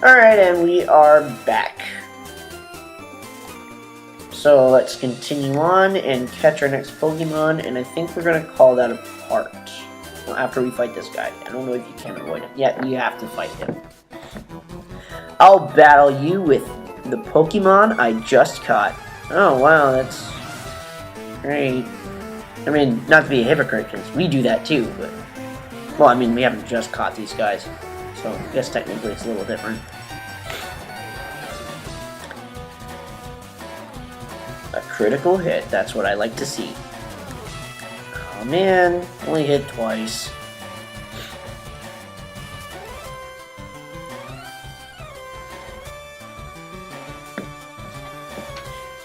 Alright, and we are back. So let's continue on and catch our next Pokemon, and I think we're going to call that a part. Well, after we fight this guy. I don't know if you can avoid him. Yeah, you have to fight him. I'll battle you with the Pokemon I just caught. Oh, wow, that's great. I mean, not to be a hypocrite, because we do that too, but... Well, I mean, we haven't just caught these guys, so I guess technically it's a little different. A critical hit, that's what I like to see. Oh man, only hit twice.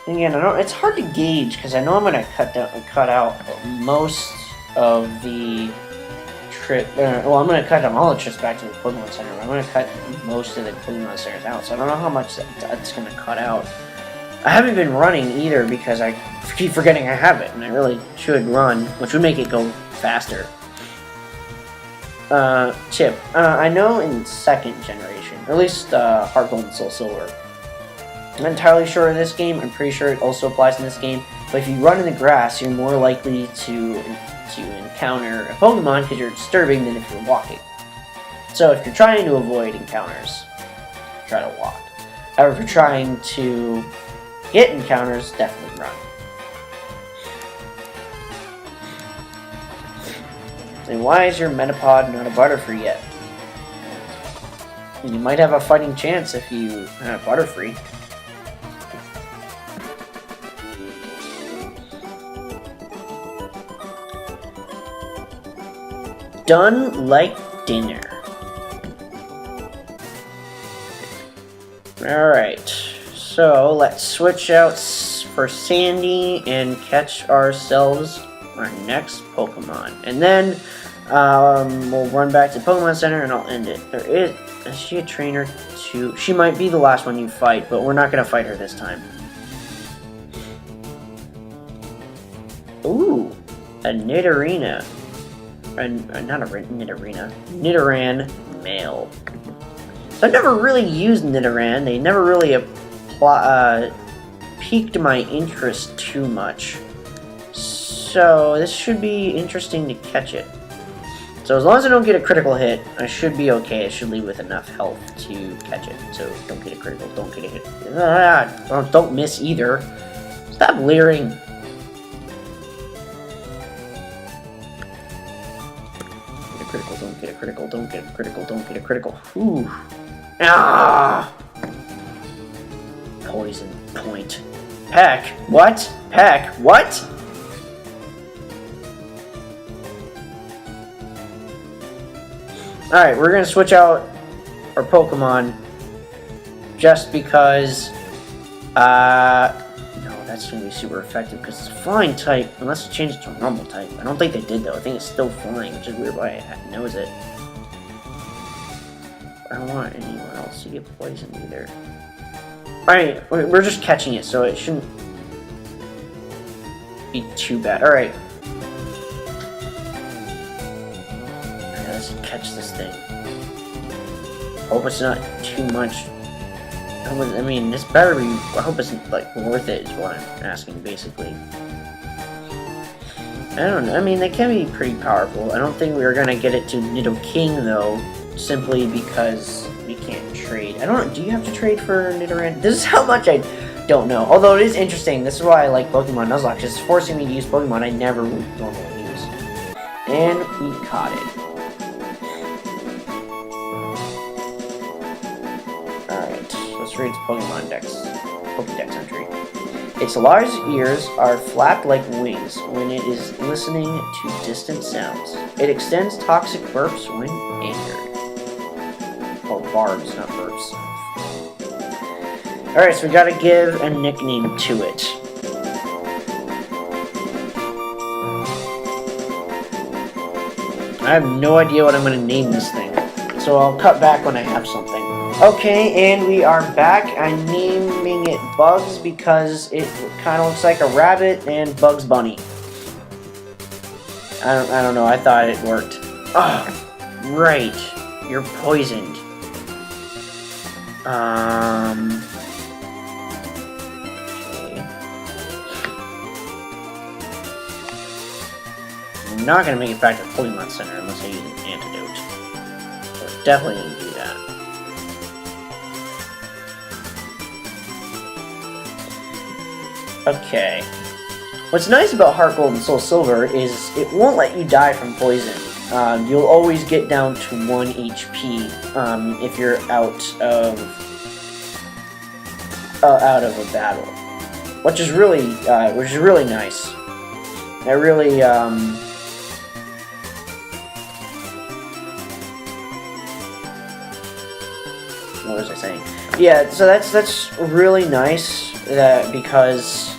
Again, it's hard to gauge because I know I'm gonna cut out most of the trip. Well, I'm gonna cut them all the trips back to the Pokemon Center. But I'm gonna cut most of the Pokemon Centers out, so I don't know how much that's gonna cut out. I haven't been running either because I keep forgetting I have it, and I really should run, which would make it go faster. Chip. I know in second generation, or at least Heart Gold and Soul Silver. I'm not entirely sure of this game. I'm pretty sure it also applies in this game. But if you run in the grass, you're more likely to encounter a Pokemon because you're disturbing than if you're walking. So if you're trying to avoid encounters, try to walk. However, if you're trying to get encounters, definitely run. And why is your Metapod not a Butterfree yet? And you might have a fighting chance if you have Butterfree. Done like dinner. Alright, so let's switch out for Sandy and catch ourselves our next Pokemon. And then we'll run back to the Pokemon Center and I'll end it. Is she a trainer too? She might be the last one you fight, but we're not going to fight her this time. Ooh, a Nidorina. Not a Nidorina. Nidoran male. So I've never really used Nidoran. They never really piqued my interest too much. So this should be interesting to catch it. So as long as I don't get a critical hit, I should be okay. I should leave with enough health to catch it. So don't get a critical, don't get a hit. Don't miss either. Stop leering. Critical, don't get a critical, don't get a critical, don't get a critical. Ooh. Ah! Poison point. Peck? What? Peck? What? Alright, we're gonna switch out our Pokemon just because no, that's gonna be super effective because it's a flying type, unless it changes to a normal type. I don't think they did though. I think it's still flying, which is weird why it knows it. I don't want anyone else to get poisoned either. Alright, we're just catching it, so it shouldn't be too bad. Alright. Let's catch this thing. Hope it's not too much. I mean, this better be. I hope it's like worth it. Is what I'm asking, basically. I don't know. I mean, they can be pretty powerful. I don't think we are gonna get it to Nidoking though, simply because we can't trade. I don't know. Do you have to trade for Nidoran? This is how much I don't know. Although it is interesting. This is why I like Pokemon Nuzlocke. It's forcing me to use Pokemon I never would normally use. And we caught it. Let's read its Pokemon Pokédex entry. Its large ears are flapped like wings when it is listening to distant sounds. It extends toxic burps when angered. Oh, barbs, not burps. Alright, so we gotta give a nickname to it. I have no idea what I'm gonna name this thing, so I'll cut back when I have something. Okay, and we are back. I'm naming it Bugs because it kind of looks like a rabbit and Bugs Bunny. I don't know. I thought it worked. Oh, right. You're poisoned. Okay. I'm not gonna make it back to the Pokemon Center unless I use an antidote. So we're definitely gonna do that. Okay. What's nice about Heart Gold and Soul Silver is it won't let you die from poison. You'll always get down to 1 HP if you're out of a battle, which is really nice. That really what was I saying? Yeah, so that's really nice because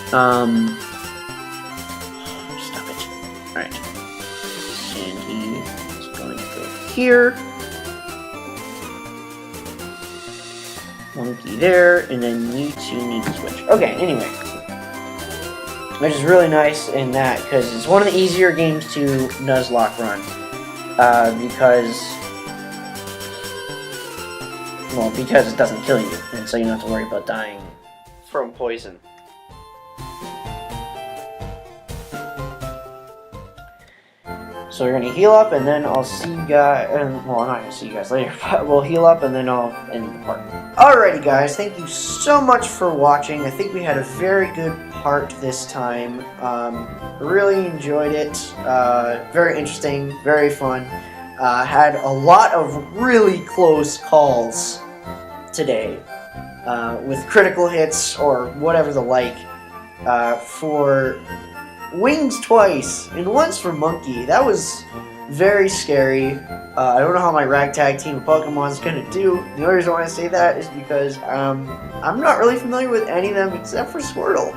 stop it. Alright. Sandy is going to go here. Monkey there, and then you two need to switch. Okay, anyway. Which is really nice in that, because it's one of the easier games to Nuzlocke run. Because it doesn't kill you, and so you don't have to worry about dying from poison. So we're gonna heal up, and then I'll see you guys. Well, I'm not gonna see you guys later, but we'll heal up, and then I'll end the part. Alrighty, guys, thank you so much for watching. I think we had a very good part this time. Really enjoyed it. Very interesting, very fun. Had a lot of really close calls today, with critical hits or whatever the like, for Wings twice, and once for Monkey. That was very scary. I don't know how my ragtag team of Pokemon is going to do. The only reason why I say that is because I'm not really familiar with any of them except for Squirtle.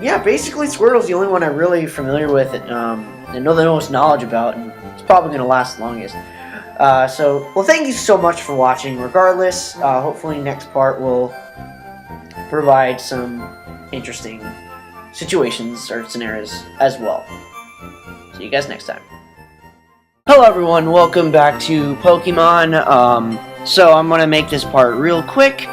Yeah, basically Squirtle's the only one I'm really familiar with and know the most knowledge about, and it's probably going to last the longest. Well, thank you so much for watching. Regardless, hopefully next part will provide some interesting situations or scenarios as well. See you guys next time. Hello everyone, welcome back to Pokemon. So I'm gonna make this part real quick.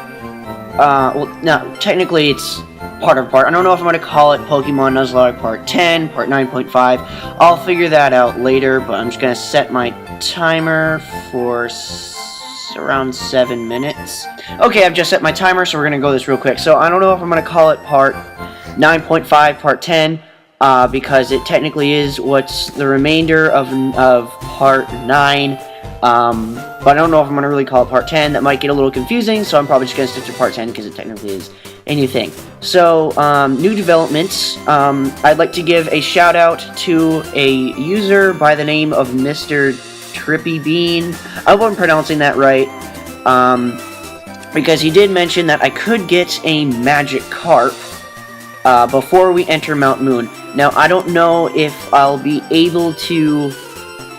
Well, no, technically it's part of part. I don't know if I'm gonna call it Pokemon Nuzlocke Part 10, Part 9.5. I'll figure that out later, but I'm just gonna set my timer for around 7 minutes. Okay, I've just set my timer, so we're gonna go this real quick. So I don't know if I'm gonna call it Part 9.5, Part 10, because it technically is what's the remainder of Part 9. But I don't know if I'm gonna really call it Part 10. That might get a little confusing, so I'm probably just gonna stick to Part 10 because it technically is a new thing. So, new developments. I'd like to give a shout out to a user by the name of Mr. Trippy Bean. I hope I'm pronouncing that right, because he did mention that I could get a magic carp before we enter Mount Moon. Now, I don't know if I'll be able to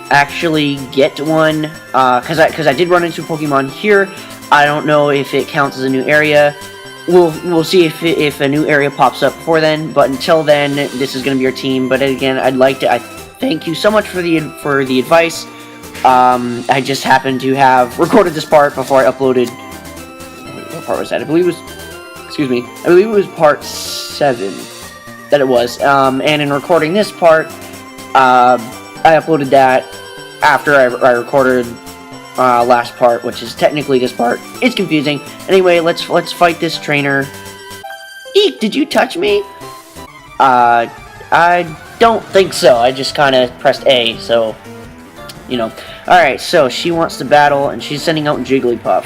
actually get one, because I did run into Pokemon here. I don't know if it counts as a new area. We'll see if a new area pops up before then, but until then, this is going to be our team. But again, I thank you so much for the advice. I just happened to have recorded this part before I uploaded. What part was that? I believe it was part 7 that it was. And in recording this part, I uploaded that after I recorded last part, which is technically this part. It's confusing. Anyway, let's fight this trainer. Eek! Did you touch me? I don't think so. I just kind of pressed A, so you know. Alright, so she wants to battle, and she's sending out Jigglypuff.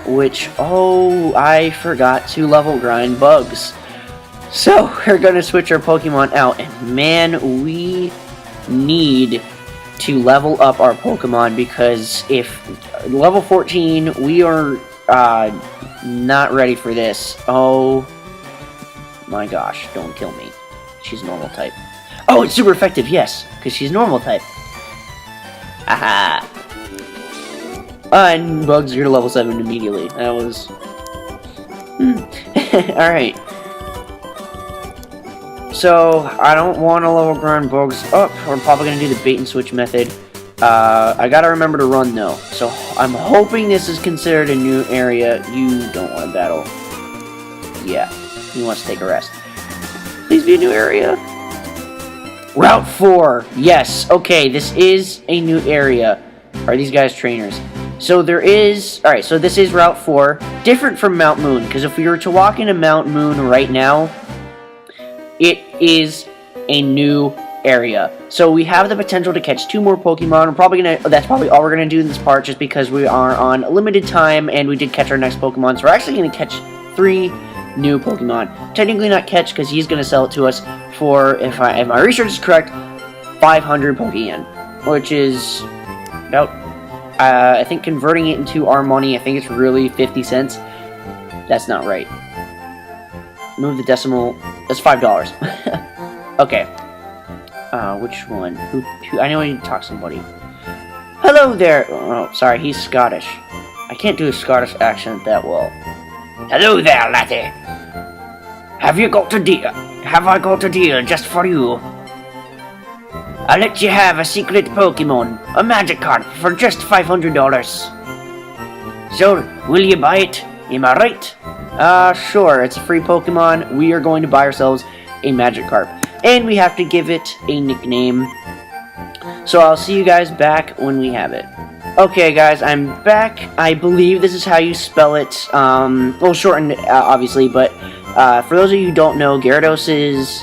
Which, oh, I forgot to level grind bugs. So, we're going to switch our Pokemon out, and man, we need to level up our Pokemon, because if level 14, we are not ready for this. Oh my gosh, don't kill me. She's normal type. Oh, it's super effective, yes, because she's normal type. Aha! And bugs are level 7 immediately. That was... Alright. So, I don't want to level grind bugs up. We're probably going to do the bait and switch method. I gotta remember to run, though. So, I'm hoping this is considered a new area. You don't want to battle. Yeah, he wants to take a rest. Please be a new area. Route 4. Yes, okay, this is a new area. Are these guys trainers? So there is... Alright, so this is Route 4. Different from Mount Moon, because if we were to walk into Mount Moon right now, it is a new area. So we have the potential to catch 2 more Pokemon. That's probably all we're gonna do in this part, just because we are on limited time and we did catch our next Pokemon. So we're actually gonna catch 3 new Pokemon. Technically not catch, because he's gonna sell it to us for, if my research is correct, 500 Pokeyen, which is about, I think converting it into our money, I think it's really 50 cents. That's not right. Move the decimal. That's $5. Okay. Which one? Who? I know I need to talk to somebody. Hello there! Oh, sorry, he's Scottish. I can't do a Scottish accent that well. Hello there, laddie! Have I got a deal just for you? I'll let you have a secret Pokemon, a Magikarp, for just $500. So, will you buy it? Am I right? Sure, it's a free Pokemon. We are going to buy ourselves a Magikarp. And we have to give it a nickname. So I'll see you guys back when we have it. Okay, guys, I'm back. I believe this is how you spell it. Well, shortened, obviously, but for those of you who don't know, Gyarados'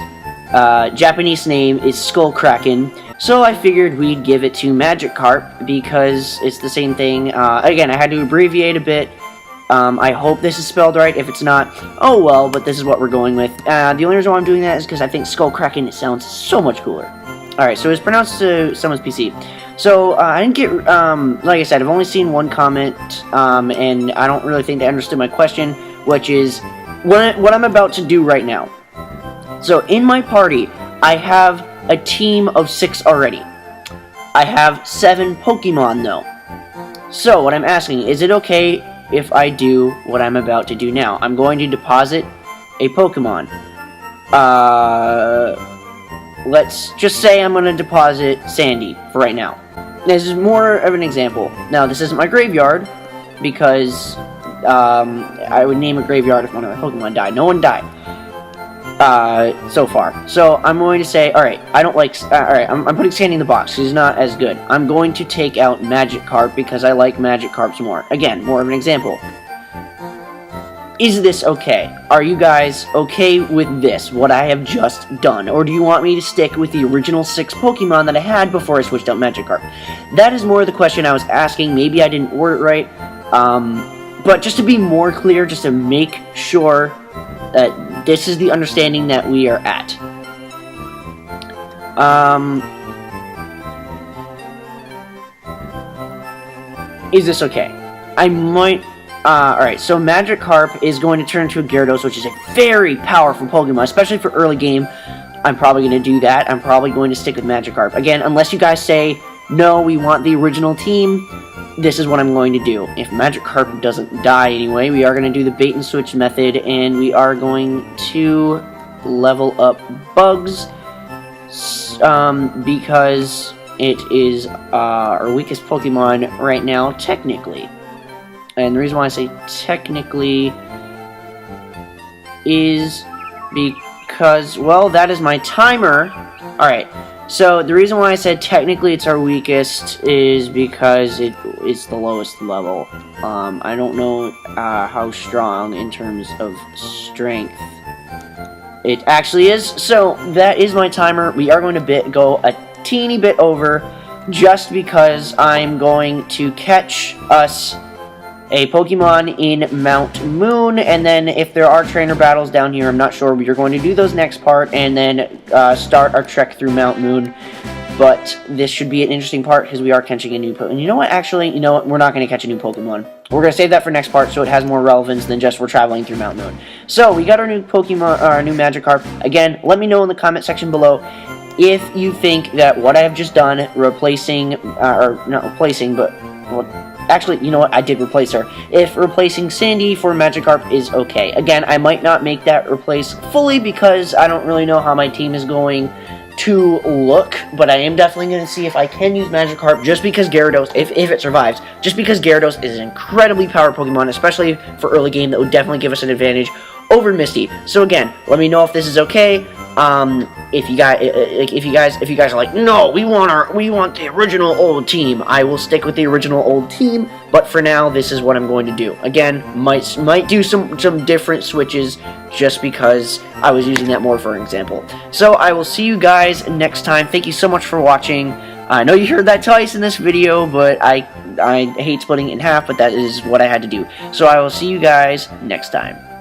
Japanese name is Skullkraken. So I figured we'd give it to Magikarp because it's the same thing. Again, I had to abbreviate a bit. I hope this is spelled right. If it's not, oh well, but this is what we're going with. The only reason why I'm doing that is because I think Skullkraken sounds so much cooler. Alright, so it's pronounced to someone's PC. So, I didn't get, like I said, I've only seen one comment, and I don't really think they understood my question, which is what I'm about to do right now. So, in my party, I have a team of 6 already. I have 7 Pokemon, though. So, what I'm asking, is it okay if I do what I'm about to do now? I'm going to deposit a Pokemon. Let's just say I'm going to deposit Sandy for right now. This is more of an example. Now, this isn't my graveyard, because I would name a graveyard if one of my Pokemon died. No one died so far. So I'm going to say, alright, I don't like... alright, I'm putting Sandy in the box, because he's not as good. I'm going to take out Magikarp, because I like Magikarps more. Again, more of an example. Is this okay? Are you guys okay with this, what I have just done? Or do you want me to stick with the original 6 Pokemon that I had before I switched out Magikarp? That is more the question I was asking. Maybe I didn't word it right. But just to be more clear, just to make sure that this is the understanding that we are at. Is this okay? I might... alright, so Magikarp is going to turn into a Gyarados, which is a very powerful Pokemon, especially for early game. I'm probably going to do that. I'm probably going to stick with Magikarp. Again, unless you guys say, no, we want the original team, this is what I'm going to do. If Magikarp doesn't die anyway, we are going to do the bait and switch method, and we are going to level up Bugs, because it is our weakest Pokemon right now, technically. And the reason why I say technically is because, well, that is my timer. Alright, so the reason why I said technically it's our weakest is because it's the lowest level. I don't know how strong in terms of strength it actually is. So that is my timer. We are going to go a teeny bit over, just because I'm going to catch us a Pokemon in Mount Moon, and then if there are trainer battles down here, I'm not sure, we are going to do those next part, and then start our trek through Mount Moon. But this should be an interesting part, because we are catching a new Pokemon. You know what, actually, you know what, we're not going to catch a new Pokemon. We're going to save that for next part, so it has more relevance than just we're traveling through Mount Moon. So, we got our new Pokemon, our new Magikarp. Again, let me know in the comment section below if you think that what I have just done, replacing, or not replacing, but... well, actually, you know what? I did replace her. If replacing Sandy for Magikarp is okay. Again, I might not make that replace fully because I don't really know how my team is going. to look, but I am definitely going to see if I can use Magikarp just because Gyarados, if it survives, just because Gyarados is an incredibly powerful Pokemon, especially for early game, that would definitely give us an advantage over Misty. So again, let me know if this is okay. If you guys are like, no, we want the original old team, I will stick with the original old team. But for now, this is what I'm going to do. Again, might do some different switches just because I was using that more for an example. So I will see you guys next time. Thank you so much for watching. I know you heard that twice in this video, but I hate splitting it in half, but that is what I had to do. So I will see you guys next time.